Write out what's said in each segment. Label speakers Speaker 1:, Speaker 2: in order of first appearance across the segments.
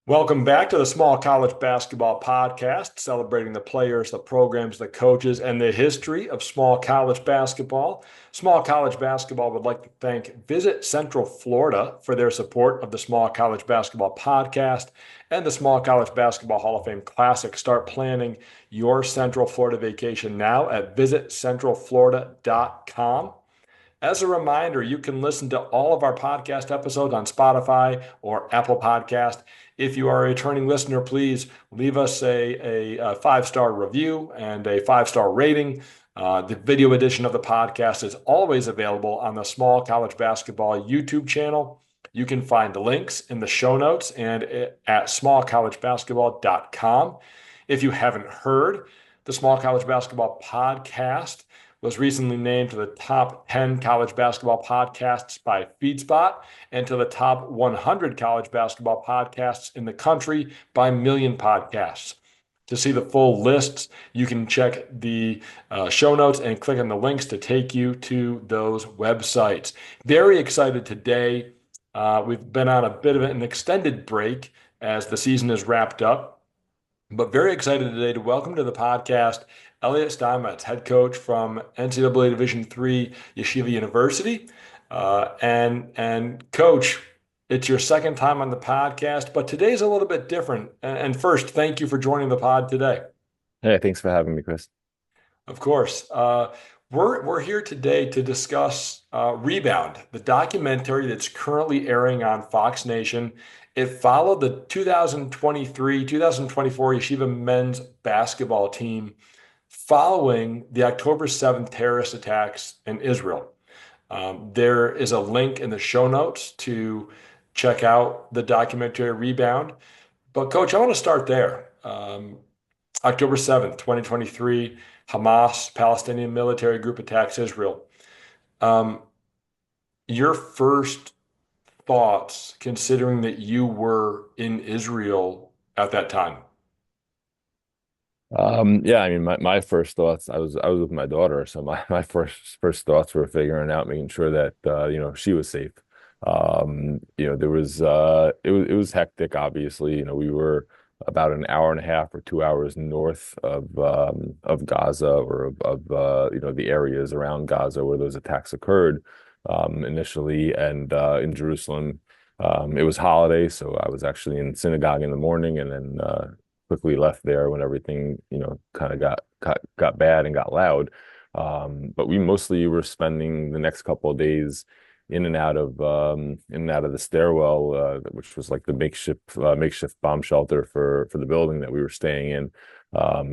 Speaker 1: Welcome back to the Small College Basketball Podcast, celebrating the players, the programs, the coaches, and the history of small college basketball. Small College Basketball would like to thank Visit Central Florida for their support of the Small College Basketball Podcast and the Small College Basketball Hall of Fame Classic. Start planning your Central Florida vacation now at visitcentralflorida.com. As a reminder, you can listen to all of our podcast episodes on Spotify or Apple Podcast. If you are a returning listener, please leave us a five-star review and a five-star rating. The video edition of the podcast is always available on the Small College Basketball YouTube channel. You can find the links in the show notes and at smallcollegebasketball.com. If you haven't heard, the Small College Basketball Podcast was recently named to the top 10 college basketball podcasts by FeedSpot and to the top 100 college basketball podcasts in the country by Million Podcasts. To see the full lists, you can check the show notes and click on the links to take you to those websites. Very excited today. We've been on a bit of an extended break as the season is wrapped up, but very excited today to welcome to the podcast Elliot Steinmetz, head coach from NCAA Division III Yeshiva University. And coach, it's your second time on the podcast, but today's a little bit different. And first, thank you for joining the pod today.
Speaker 2: Hey, thanks for having me, Chris.
Speaker 1: Of course. We're here today to discuss Rebound, the documentary that's currently airing on Fox Nation. It followed the 2023-2024 Yeshiva men's basketball team following the October 7th terrorist attacks in Israel. There is a link in the show notes to check out the documentary Rebound. But Coach, I want to start there. October 7th, 2023, Hamas, Palestinian military group attacks Israel. Your first thoughts, considering that you were in Israel at that time?
Speaker 2: Yeah, I mean, my first thoughts, I was with my daughter, so my first thoughts were figuring out, making sure that she was safe. There was it was hectic, obviously. We were about an hour and a half or 2 hours north of Gaza or of the areas around Gaza where those attacks occurred initially, and in Jerusalem. It was holiday, so I was actually in synagogue in the morning, and then quickly left there when everything, kind of got bad and got loud. But we mostly were spending the next couple of days in and out of the stairwell, which was like the makeshift bomb shelter for the building that we were staying in.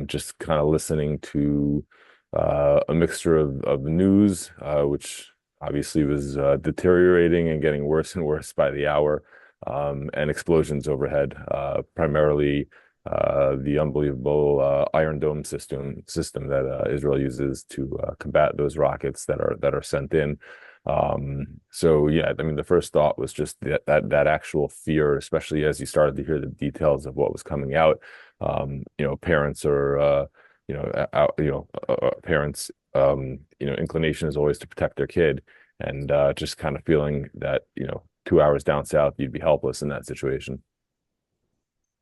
Speaker 2: Just kind of listening to a mixture of news, which obviously was deteriorating and getting worse and worse by the hour, and explosions overhead, primarily the unbelievable Iron Dome system that Israel uses to combat those rockets that are sent in. So yeah, I mean, the first thought was just that actual fear, especially as you started to hear the details of what was coming out. Parents are parents inclination is always to protect their kid, and just kind of feeling that 2 hours down south you'd be helpless in that situation.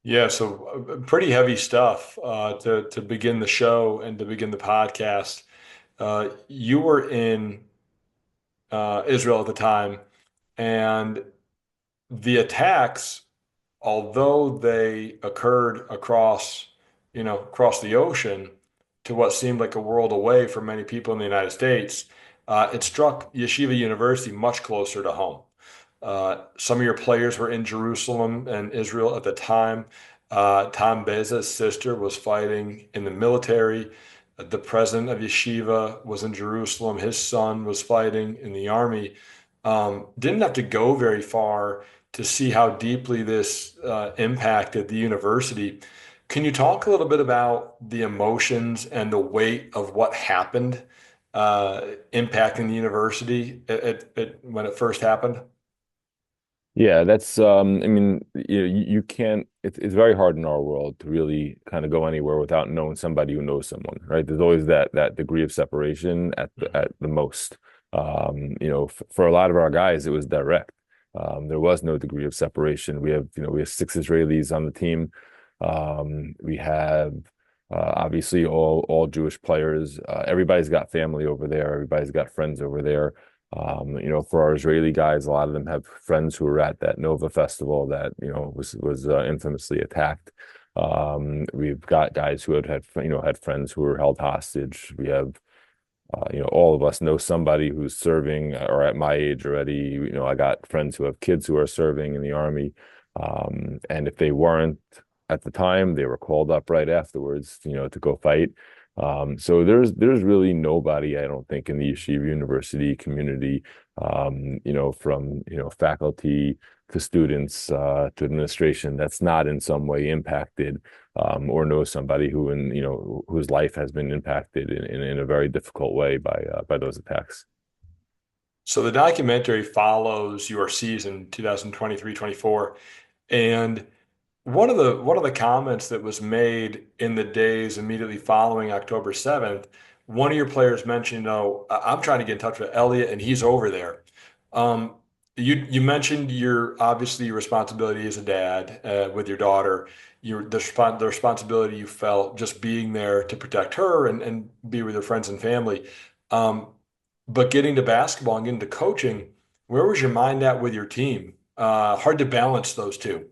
Speaker 1: Yeah, so pretty heavy stuff to begin the show and to begin the podcast. You were in Israel at the time, and the attacks, although they occurred across the ocean to what seemed like a world away for many people in the United States, it struck Yeshiva University much closer to home. Some of your players were in Jerusalem and Israel at the time. Tom Beza's sister was fighting in the military. The president of Yeshiva was in Jerusalem. His son was fighting in the army. Didn't have to go very far to see how deeply this impacted the university. Can you talk a little bit about the emotions and the weight of what happened impacting the university when it first happened?
Speaker 2: Yeah, that's I mean, you can't it's very hard in our world to really kind of go anywhere without knowing somebody who knows someone, right? There's always that degree of separation at the most. For a lot of our guys, it was direct. There was no degree of separation. We have 6 Israelis on the team. We have obviously all Jewish players. Everybody's got family over there. Everybody's got friends over there. For our Israeli guys, a lot of them have friends who were at that Nova festival that was infamously attacked. We've got guys who had friends who were held hostage. We have all of us know somebody who's serving or at my age already. I got friends who have kids who are serving in the army. And if they weren't at the time, they were called up right afterwards, to go fight. So there's really nobody, I don't think, in the Yeshiva University community, from faculty to students to administration that's not in some way impacted or knows somebody whose life has been impacted in a very difficult way by those attacks.
Speaker 1: So the documentary follows your season 2023-24, and one of the comments that was made in the days immediately following October 7th, one of your players mentioned, "Oh, I'm trying to get in touch with Elliot, and he's over there." Um, you mentioned obviously your responsibility as a dad with your daughter, the responsibility you felt just being there to protect her and be with her friends and family. Um, but getting to basketball and getting to coaching, where was your mind at with your team? Hard to balance those two.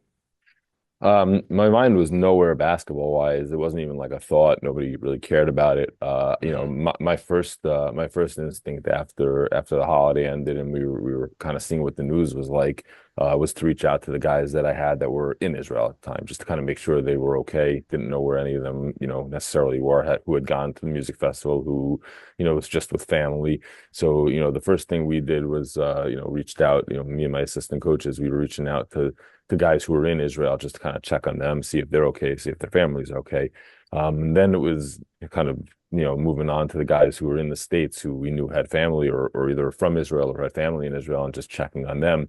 Speaker 2: My mind was nowhere basketball wise. It wasn't even like a thought. Nobody really cared about it.
Speaker 1: Mhm.
Speaker 2: My first instinct after the holiday ended and we were kind of seeing what the news was like, was to reach out to the guys that I had that were in Israel at the time, just to kind of make sure they were okay. Didn't know where any of them, necessarily were, who had gone to the music festival, who, was just with family. So, the first thing we did was, reached out, me and my assistant coaches, we were reaching out to guys who were in Israel just to kind of check on them, see if they're okay, see if their family's okay. And then it was kind of, moving on to the guys who were in the States who we knew had family or either from Israel or had family in Israel and just checking on them.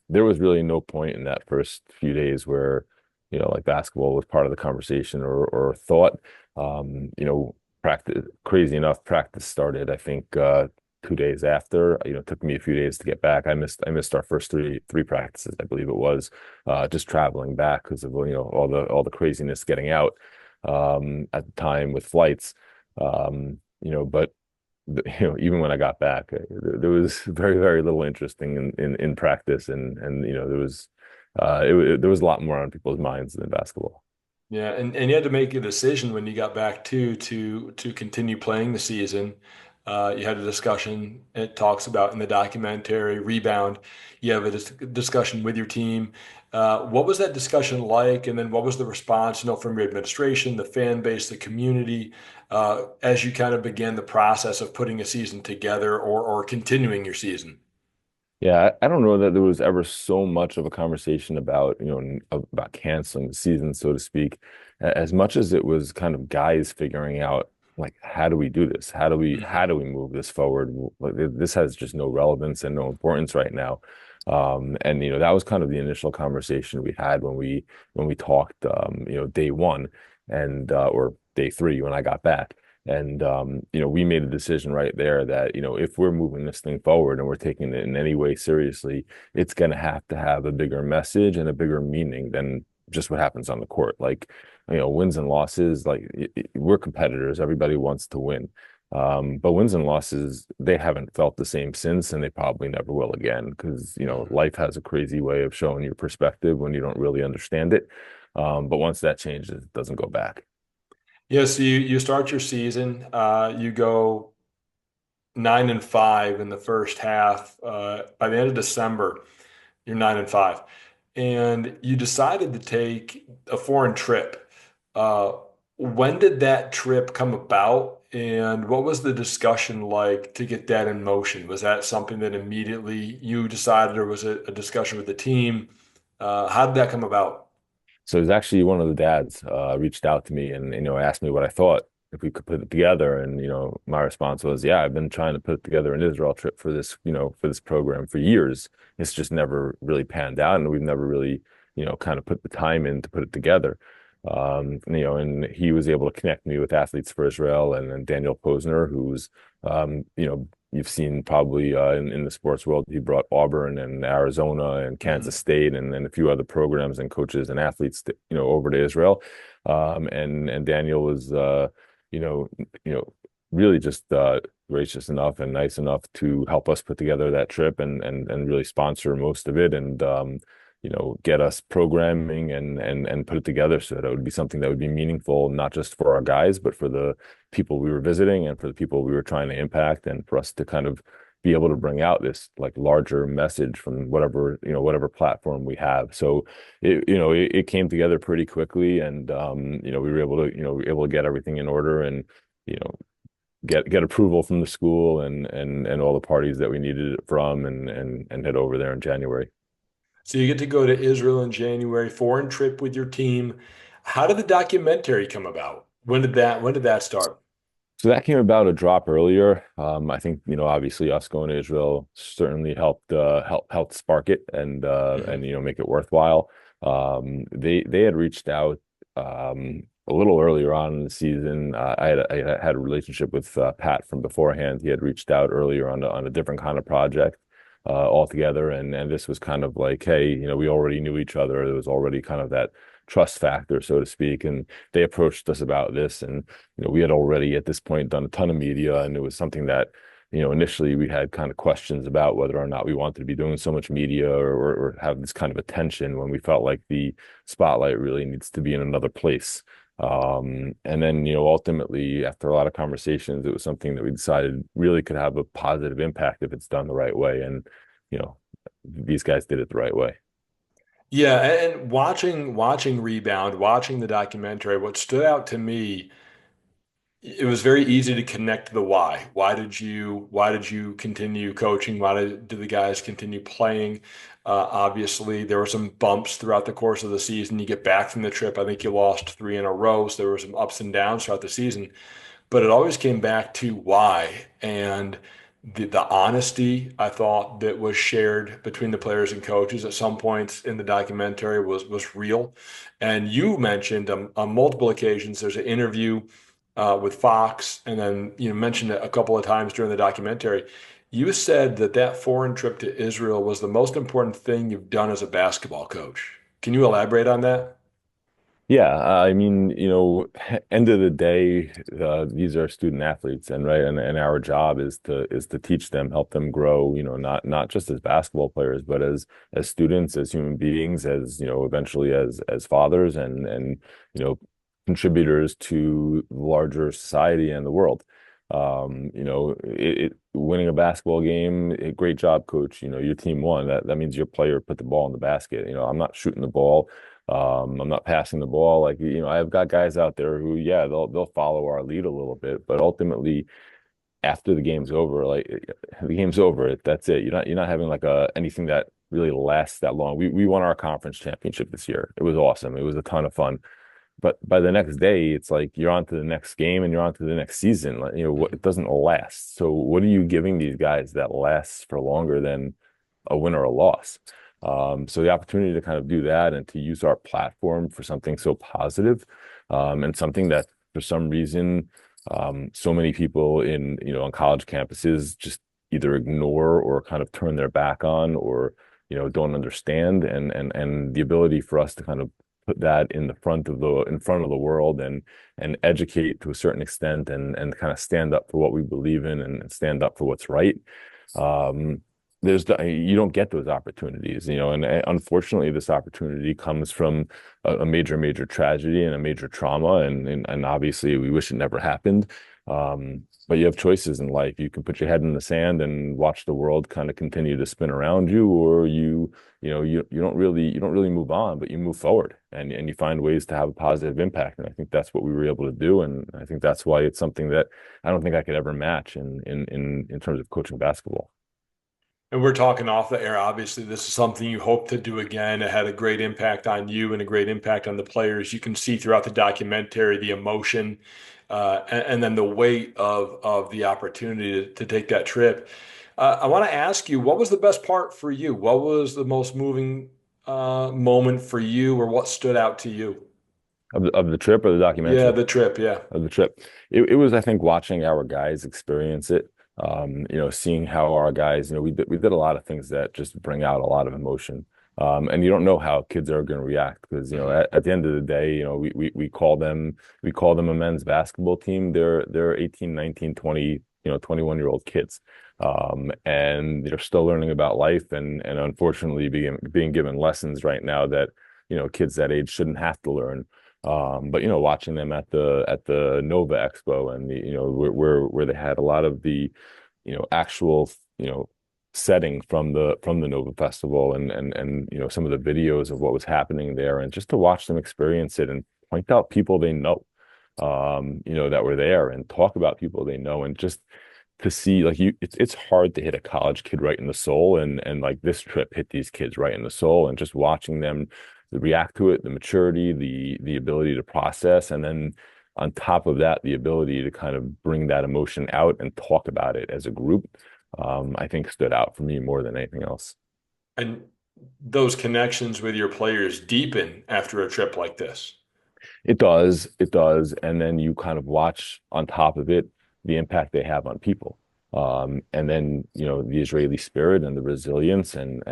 Speaker 2: There was really no point in that first few days where, like basketball was part of the conversation or thought. Practice, crazy enough, practice started, I think, 2 days after. It took me a few days to get back. I missed our first three practices, I believe it was, just traveling back because of all the craziness getting out at the time with flights. But even when I got back, there was very, very little interesting in practice, and there was a lot more on people's minds than basketball.
Speaker 1: Yeah, and you had to make a decision when you got back to continue playing the season. You had a discussion. It talks about in the documentary Rebound. You have a discussion with your team. What was that discussion like? And then what was the response, from your administration, the fan base, the community, as you kind of began the process of putting a season together or continuing your season?
Speaker 2: Yeah, I don't know that there was ever so much of a conversation about, about canceling the season, so to speak, as much as it was kind of guys figuring out like how do we do this? How do we move this forward? Like, this has just no relevance and no importance right now. And that was kind of the initial conversation we had when we talked day one and or day three when I got back. And we made a decision right there that, if we're moving this thing forward and we're taking it in any way seriously, it's going to have a bigger message and a bigger meaning than just what happens on the court. Like, wins and losses, like we're competitors. Everybody wants to win. But wins and losses, they haven't felt the same since, and they probably never will again because,
Speaker 1: Mhm.
Speaker 2: life has a crazy way of showing your perspective when you don't really understand it. But once that changes, it doesn't go back.
Speaker 1: Yeah, so you start your season, you go 9-5 in the first half. By the end of December, you're 9-5, and you decided to take a foreign trip. Uh, when did that trip come about, and what was the discussion like to get that in motion? Was that something that immediately you decided, or was it a discussion with the team? How did that come about?
Speaker 2: So it was actually one of the dads reached out to me and asked me what I thought if we could put it together. And my response was, yeah, I've been trying to put together an Israel trip for this program for years. It's just never really panned out, and we've never really kind of put the time in to put it together. And he was able to connect me with Athletes for Israel and then Daniel Posner, who's you've seen probably in the sports world, he brought Auburn and Arizona and Kansas
Speaker 1: Mhm.
Speaker 2: State and a few other programs and coaches and athletes, over to Israel. And Daniel was, you know, you know, really just gracious enough and nice enough to help us put together that trip and really sponsor most of it and get us programming and put it together so that it would be something that would be meaningful, not just for our guys, but for the people we were visiting and for the people we were trying to impact, and for us to kind of be able to bring out this like larger message from whatever platform we have. So it came together pretty quickly, and we were able to get everything in order and you know get approval from the school and all the parties that we needed it from, and head over there in January.
Speaker 1: So you get to go to Israel in January, foreign trip with your team. How did the documentary come about? When did that start?
Speaker 2: So that came about a drop earlier. I think, obviously us going to Israel certainly helped spark it and
Speaker 1: Mhm.
Speaker 2: make it worthwhile. They had reached out a little earlier on in the season. I had a relationship with Pat from beforehand. He had reached out earlier on a different kind of project altogether, and this was kind of like, hey, we already knew each other. There was already kind of that trust factor, so to speak, and they approached us about this, and we had already at this point done a ton of media, and it was something that, initially we had kind of questions about whether or not we wanted to be doing so much media or have this kind of attention when we felt like the spotlight really needs to be in another place. And then, ultimately, after a lot of conversations, it was something that we decided really could have a positive impact if it's done the right way. And, you know, these guys did it the right way.
Speaker 1: Yeah, and watching Rebound, watching the documentary, what stood out to me, it was very easy to connect the why. Why did you continue coaching? Why did the guys continue playing? Obviously, there were some bumps throughout the course of the season. You get back from the trip, I think you lost three in a row, so there were some ups and downs throughout the season. But it always came back to why, and the honesty I thought that was shared between the players and coaches at some points in the documentary was real. And you mentioned on multiple occasions there's an interview with Fox, and then you mentioned it a couple of times during the documentary. You said that foreign trip to Israel was the most important thing you've done as a basketball coach. Can you elaborate on that?
Speaker 2: Yeah, I mean, end of the day, these are student athletes, and right, and our job is to teach them, help them grow, not just as basketball players, but as students, as human beings, as eventually as fathers and you know, contributors to the larger society and the world. Winning a basketball game, great job, coach. Your team won. That means your player put the ball in the basket. I'm not shooting the ball. I'm not passing the ball. Like, I've got guys out there who, yeah, they'll follow our lead a little bit, but ultimately, after the game's over, like the game's over. That's it. You're not having like anything that really lasts that long. We won our conference championship this year. It was awesome. It was a ton of fun. But by the next day, it's like you're on to the next game and you're on to the next season. Like, it doesn't last. So what are you giving these guys that lasts for longer than a win or a loss? So the opportunity to kind of do that and to use our platform for something so positive, and something that for some reason, so many people on college campuses just either ignore or kind of turn their back on, or don't understand, and the ability for us to kind of put that in front of the world and educate to a certain extent, and kind of stand up for what we believe in and stand up for what's right. Um, you don't get those opportunities, and unfortunately, this opportunity comes from a major tragedy and a major trauma, and obviously, we wish it never happened. But you have choices in life. You can put your head in the sand and watch the world kind of continue to spin around you, or you don't really move on, but you move forward, and you find ways to have a positive impact. And I think that's what we were able to do, and I think that's why it's something that I don't think I could ever match in terms of coaching basketball.
Speaker 1: And we're talking off the air. Obviously, this is something you hope to do again. It had a great impact on you and a great impact on the players. You can see throughout the documentary the emotion, and then the weight of the opportunity to take that trip. I want to ask you, what was the best part for you? What was the most moving moment for you, or what stood out to you?
Speaker 2: Of the trip or the
Speaker 1: Yeah,
Speaker 2: documentary?
Speaker 1: the trip. Yeah.
Speaker 2: Of the trip. It was, I think, watching our guys experience it. Seeing how our guys, we did a lot of things that just bring out a lot of emotion. And you don't know how kids are going to react because,
Speaker 1: Mhm.
Speaker 2: at the end of the day, we call them a men's basketball team. They're 18, 19, 20, 21-year-old kids. And they're still learning about life and unfortunately being given lessons right now that, kids that age shouldn't have to learn. But watching them at the Nova Expo and where they had a lot of the actual setting from the Nova Festival and some of the videos of what was happening there and just to watch them experience it and point out people they know that were there and talk about people they know and just to see like it's hard to hit a college kid right in the soul and like this trip hit these kids right in the soul and just watching them react to it, the maturity, the ability to process, and then on top of that, the ability to kind of bring that emotion out and talk about it as a group, I think stood out for me more than anything else.
Speaker 1: And those connections with your players deepen after a trip like this.
Speaker 2: It does. And then you kind of watch on top of it the impact they have on people. And then, the Israeli spirit and the resilience and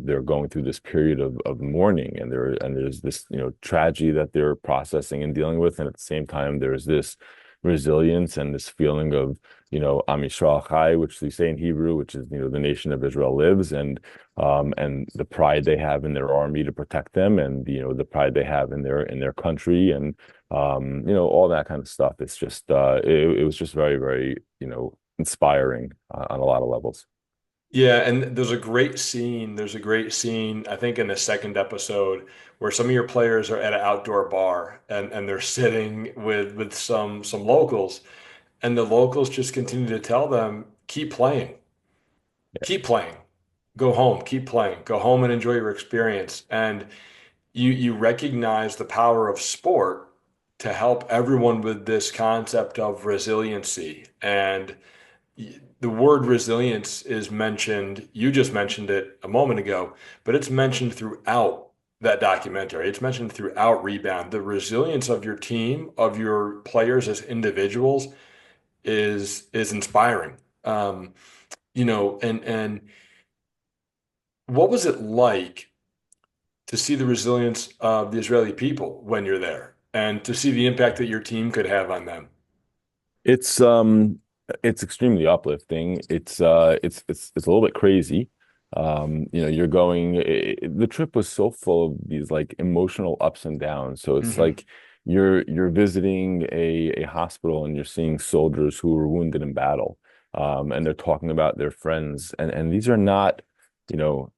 Speaker 2: they're going through this period of mourning and there's this, tragedy that they're processing and dealing with. And at the same time, there's this resilience and this feeling of, Am Yisrael Chai, which they say in Hebrew, which is, the nation of Israel lives. And the pride they have in their army to protect them, and the pride they have in their country, and all that kind of stuff. It's just it was just very, very inspiring on a lot of levels.
Speaker 1: Yeah, and there's a great scene. There's a great scene, I think, in the second episode where some of your players are at an outdoor bar and they're sitting with some locals, and the locals just continue to tell them, keep playing, go home, keep playing, go home and enjoy your experience. And you recognize the power of sport to help everyone with this concept of resiliency. And the word resilience is mentioned, you just mentioned it a moment ago, but it's mentioned throughout that documentary. It's mentioned throughout Rebound. The resilience of your team, of your players as individuals is inspiring. And what was it like to see the resilience of the Israeli people when you're there and to see the impact that your team could have on them?
Speaker 2: It's extremely uplifting. It's a little bit crazy. You're going the trip was so full of these like emotional ups and downs. So it's
Speaker 1: Hmm.
Speaker 2: like you're visiting a hospital and you're seeing soldiers who were wounded in battle. And they're talking about their friends. And these are not, you know,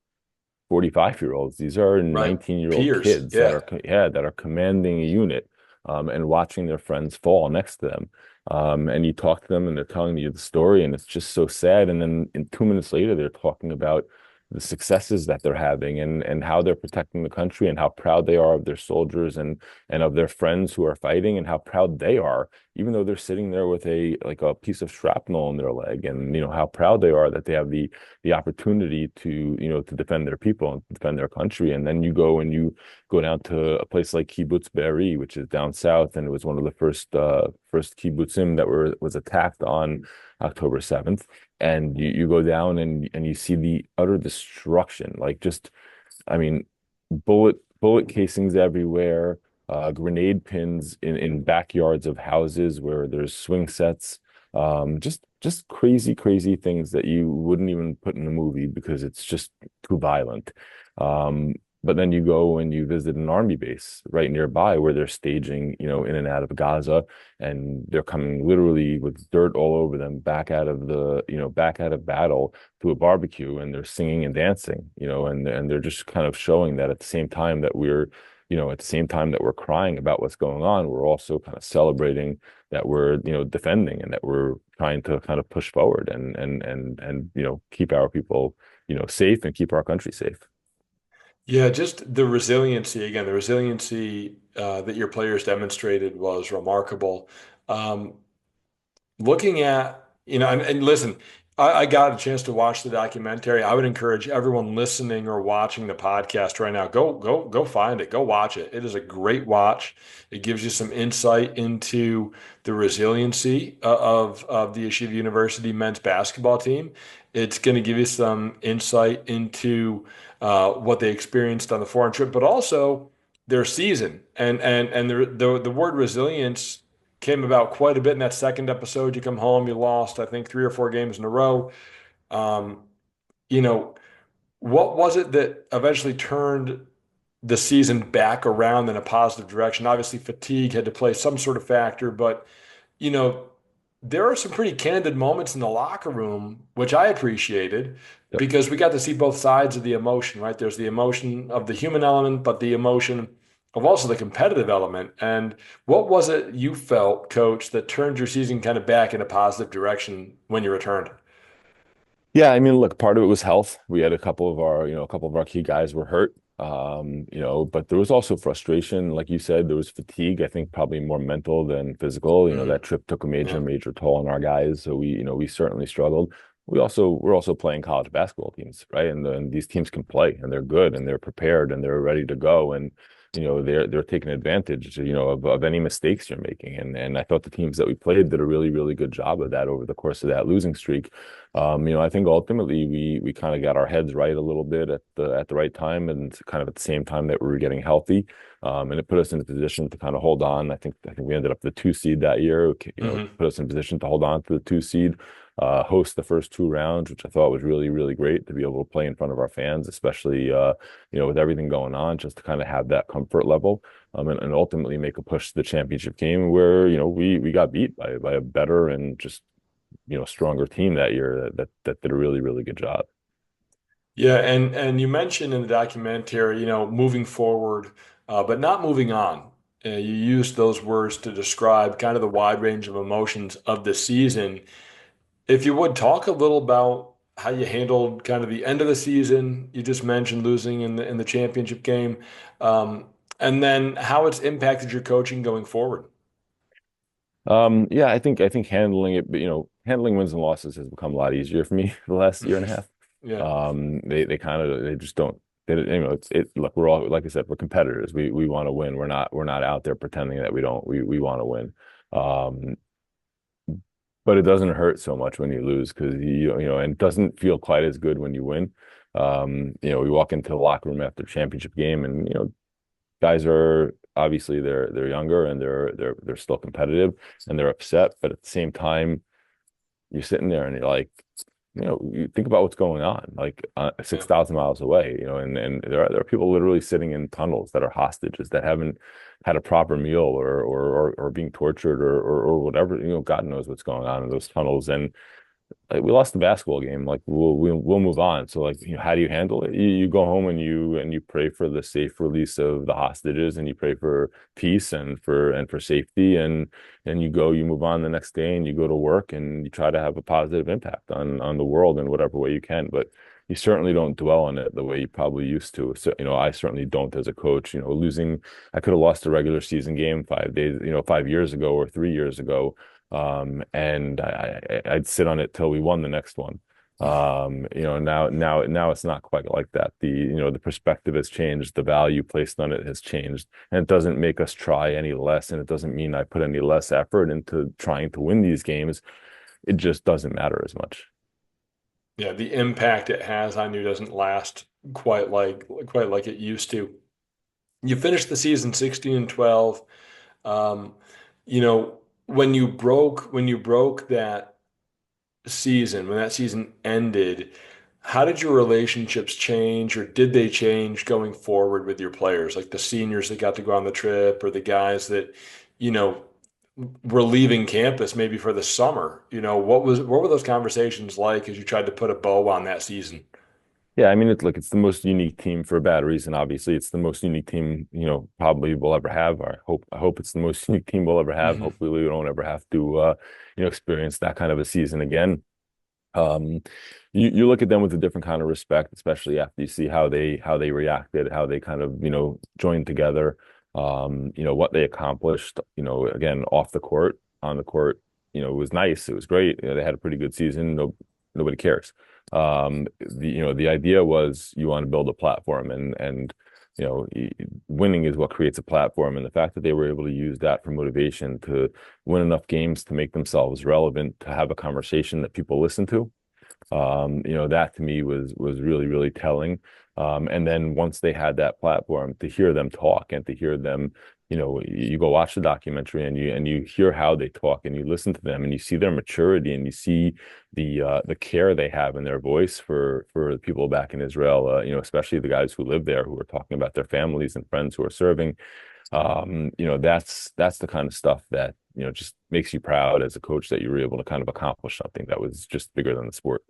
Speaker 2: 45-year-olds. These are
Speaker 1: Right.
Speaker 2: 19-year-old
Speaker 1: Peers.
Speaker 2: kids that
Speaker 1: Yeah.
Speaker 2: are that are commanding a unit and watching their friends fall next to them. And you talk to them and they're telling you the story and it's just so sad. And then 2 minutes later, they're talking about the successes that they're having and how they're protecting the country and how proud they are of their soldiers and of their friends who are fighting and how proud they are, even though they're sitting there with a piece of shrapnel in their leg, and how proud they are that they have the opportunity to defend their people and defend their country. And then you go and you go down to a place like Kibbutz Be'eri, which is down south, and it was one of the first kibbutzim that was attacked on October 7th. And you go down and you see the utter destruction, like just, I mean, bullet casings everywhere, grenade pins in backyards of houses where there's swing sets, just crazy, crazy things that you wouldn't even put in a movie because it's just too violent. Um, but then you go and you visit an army base right nearby where they're staging, in and out of Gaza, and they're coming literally with dirt all over them back out of battle to a barbecue, and they're singing and dancing, and they're just kind of showing that at the same time that we're crying about what's going on, we're also kind of celebrating that we're defending and that we're trying to kind of push forward and keep our people safe and keep our country safe.
Speaker 1: Yeah, just the resiliency again, the resiliency that your players demonstrated was remarkable. Um, Looking at, and listen, I got a chance to watch the documentary. I would encourage everyone listening or watching the podcast right now, go find it. Go watch it. It is a great watch. It gives you some insight into the resiliency of the Yeshiva University men's basketball team. It's going to give you some insight into what they experienced on the foreign trip, but also their season. And the word resilience came about quite a bit in that second episode. You come home, you lost, I think, 3 or 4 games in a row. Um, you know, what was it that eventually turned the season back around in a positive direction? Obviously, fatigue had to play some sort of factor, but you know, there are some pretty candid moments in the locker room, which I appreciated
Speaker 2: Yep.
Speaker 1: because we got to see both sides of the emotion, right? There's the emotion of the human element, but the emotion of also the competitive element. And what was it you felt, coach, that turned your season kind of back in a positive direction when you returned?
Speaker 2: Yeah, I mean, look, part of it was health. We had a couple of our key guys were hurt. But there was also frustration. Like you said, there was fatigue, I think probably more mental than physical. That
Speaker 1: Mm,
Speaker 2: trip took a
Speaker 1: yeah.
Speaker 2: major toll on our guys. So we certainly struggled. We're also playing college basketball teams, right? And these teams can play and they're good and they're prepared and they're ready to go. And they're taking advantage, of any mistakes you're making. And I thought the teams that we played did a really good job of that over the course of that losing streak. I think ultimately we kind of got our heads right a little bit at the right time and kind of at the same time that we were getting healthy. And it put us in a position to kind of hold on. I think we ended up the 2 seed that year,
Speaker 1: Hmm.
Speaker 2: put us in a position to hold on to the 2 seed, host the first 2 rounds, which I thought was really great to be able to play in front of our fans, especially with everything going on, just to kind of have that comfort level. And ultimately make a push to the championship game where, we got beat by a better and just stronger team that year that did a really good job.
Speaker 1: Yeah, and you mentioned in the documentary, moving forward, but not moving on. You used those words to describe kind of the wide range of emotions of the season. If you would talk a little about how you handled kind of the end of the season, you just mentioned losing in the championship game, and then how it's impacted your coaching going forward.
Speaker 2: Yeah, I think handling it, but handling wins and losses has become a lot easier for me the last year and a half.
Speaker 1: Yeah.
Speaker 2: They just don't. Look, we're all, like I said, we're competitors. We want to win. We're not out there pretending that we don't. We want to win. Um, but it doesn't hurt so much when you lose because and it doesn't feel quite as good when you win. We walk into the locker room after championship game, and guys are obviously they're younger and they're still competitive and they're upset, but at the same time, you're sitting there and you're like, you think about what's going on, like
Speaker 1: Yeah.
Speaker 2: 6,000 miles away, and there are people literally sitting in tunnels that are hostages that haven't had a proper meal or being tortured or whatever, God knows what's going on in those tunnels. And like, we lost the basketball game. Like we'll move on. So like, how do you handle it? You go home and you pray for the safe release of the hostages, and you pray for peace and for safety, and you move on the next day, and you go to work, and you try to have a positive impact on the world in whatever way you can. But you certainly don't dwell on it the way you probably used to. So, I certainly don't as a coach. Losing, I could have lost a regular season game 5 days, 5 years ago or 3 years ago, and I'd sit on it till we won the next one. Now it's not quite like that. The perspective has changed, the value placed on it has changed, and it doesn't make us try any less, and it doesn't mean I put any less effort into trying to win these games. It just doesn't matter as much.
Speaker 1: Yeah, the impact it has on you doesn't last quite like it used to. You finished the season 16 and 12. Um, when you broke that season, when that season ended, how did your relationships change, or did they change going forward with your players, like the seniors that got to go on the trip, or the guys that, you know, were leaving campus maybe for the summer? What were those conversations like as you tried to put a bow on that season?
Speaker 2: Yeah, I mean, it's the most unique team for a bad reason. Obviously, it's the most unique team, probably we'll ever have. I hope it's the most unique team we'll ever have.
Speaker 1: Hmm.
Speaker 2: Hopefully, we don't ever have to, experience that kind of a season again. Um, you look at them with a different kind of respect, especially after you see how they reacted, how they kind of, joined together, what they accomplished, again, off the court, on the court, it was nice. It was great. They had a pretty good season. No, nobody cares. The idea was you want to build a platform, and winning is what creates a platform. And the fact that they were able to use that for motivation to win enough games to make themselves relevant, to have a conversation that people listen to, that to me was really, really telling. And then once they had that platform, to hear them talk and to hear them, you go watch the documentary and you hear how they talk and you listen to them and you see their maturity and you see the care they have in their voice for the people back in Israel, especially the guys who live there who are talking about their families and friends who are serving. That's the kind of stuff that, just makes you proud as a coach that you were able to kind of accomplish something that was just bigger than the sport.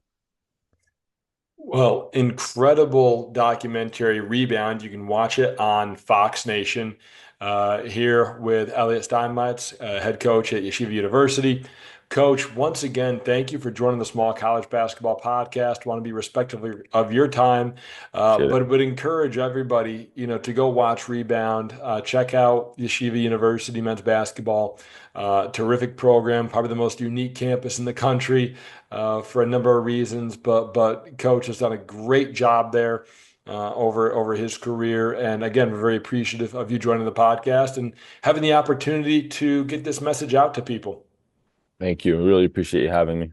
Speaker 1: Well, incredible documentary Rebound. You can watch it on Fox Nation. Here with Elliot Steinmetz, head coach at Yeshiva University. Coach, once again, thank you for joining the Small College Basketball Podcast. Want to be respectful of your time,
Speaker 2: Appreciate it.
Speaker 1: but would encourage everybody, to go watch Rebound. Check out Yeshiva University men's basketball. Terrific program, probably the most unique campus in the country for a number of reasons. But Coach has done a great job there over his career. And again, we're very appreciative of you joining the podcast and having the opportunity to get this message out to people.
Speaker 2: Thank you. I really appreciate you having me.